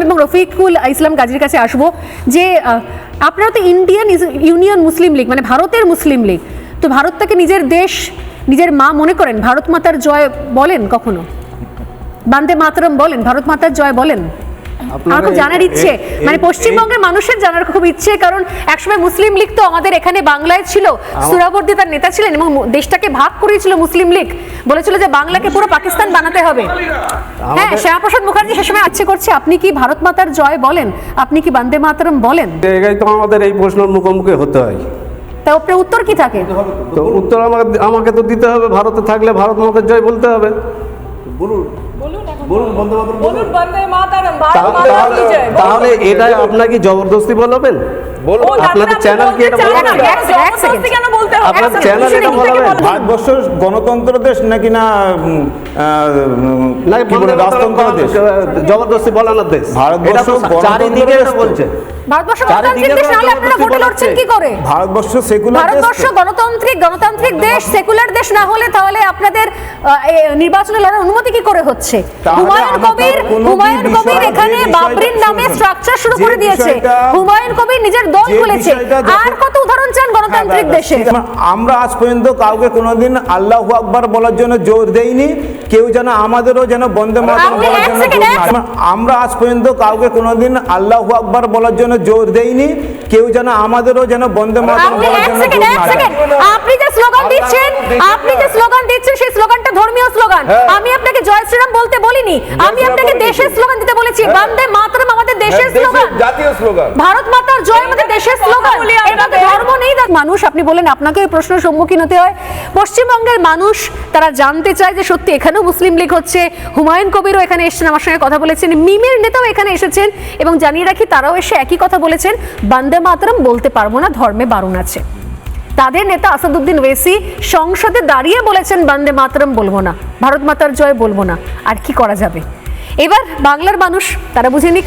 এবং রফিকুল ইসলাম কাজীর কাছে আসবো যে আপনারা তো ইন্ডিয়ান ইউনিয়ন মুসলিম লীগ, মানে ভারতের মুসলিম লীগ, তো ভারতটাকে নিজের দেশ, নিজের মা মনে করেন? ভারত মাতার জয় বলেন কখনো? বন্দে মাতরম বলেন? ভারত মাতার জয় বলেন? আমার খুব জানার ইচ্ছে, মানে পশ্চিমবঙ্গের মানুষের জানার খুব ইচ্ছে, কারণ একসময় মুসলিম লীগ তো আমাদের এখানে বাংলায় ছিল, সুরাবর্দী তার নেতা ছিলেন এবং দেশটাকে ভাগ করেছিল মুসলিম লীগ, বলেছিল যে বাংলাকে পুরো পাকিস্তান বানাতে হবে। হ্যাঁ, শ্যামাপ্রসাদ মুখার্জি সে সময় ইচ্ছে করছে, আপনি কি ভারত মাতার জয় বলেন? আপনি কি বন্দে মাতরম বলেন? জায়গায় তো আমাদের এই প্রশ্নের মুখোমুখি হতে হয়। তা আপনার উত্তর কি থাকে? তো উত্তর আমাকে তো দিতে হবে, ভারতে থাকলে ভারত মাতার জয় বলতে হবে। তাহলে এটা আপনাকে জবরদস্তি বলবেন? আপনাদের চ্যানেল কি এটা বলবেন? আপনার চ্যানেল এটা বলবেন ভারতবর্ষ গণতন্ত্র দেশ নাকি না রাজতন্ত্র দেশ? জবরদস্তি বলানোর দেশ। ভারতবর্ষ চারিদিকে এটা বলছে। ভারতবর্ষ গণতান্ত্রিক দেশ না হলে আপনারা ভোটে লড়ছেন কি করে? ভারতবর্ষ সেকুলার দেশ। ভারতবর্ষ গণতান্ত্রিক দেশ, সেকুলার দেশ না হলে তাহলে আপনাদের নির্বাচনে লড়ার অনুমতি কি করে হচ্ছে? হুমায়ুন কবির এখানে বাবরির নামে স্ট্রাকচার শুরু করে দিয়েছে। হুমায়ুন কবির নিজের দল খুলেছে। আর কত উদাহরণ চান গণতান্ত্রিক দেশে? আমরা আজ পর্যন্ত কাউকে কোনোদিন আল্লাহু আকবার বলার জন্য জোর দেইনি, কেউ যেন আমাদেরও যেন বন্দে মাতরম বলার জন্য জোর না। আমরা আজ পর্যন্ত কাউকে কোনোদিন আল্লাহু আকবার বলার জন্য জোর দেইনি, কেউ যেন আমাদেরও যেন বন্দে মাতরম বলার জন্য জোর না। আপনি যে স্লোগান দিচ্ছেন সেই স্লোগানটা ধর্মীয় স্লোগান। আমি আপনাকে জয় শ্রীরাম বলতে বলিনি, আমি আপনাকে দেশের স্লোগান দিতে বলেছি। বন্দে মাতরম আমাদের দেশের স্লোগান, জাতীয় স্লোগান। ভারত মাতার জয় আমাদের দেশের স্লোগান। এর মধ্যে ধর্ম নেই। মানুষ, আপনি বলেন আপনাকে এই প্রশ্নের সম্মুখীন হতে হয়। পশ্চিমবঙ্গের মানুষ তারা জানতে চায় যে সত্যি এখানেও মুসলিম লীগ হচ্ছে। হুমায়ুন কবিরও এখানে এসেছেন, আমার সঙ্গে কথা বলেছেন। মিমের নেতাও এখানে এসেছেন এবং জানিয়ে রাখি তারাও এসে একই কথা বলেছেন, বন্দে মাতরম বলতে পারবো না, ধর্মে বারণ আছে। তাদের নেতা আসাদুদ্দিন ওয়েসি সংসদে দাঁড়িয়ে বলেছেন বন্দে মাতরম বলবো না, ভারত মাতার জয় বলবো না। আর কি করা যাবে? এবার বাংলার মানুষ তারা বুঝে নিক।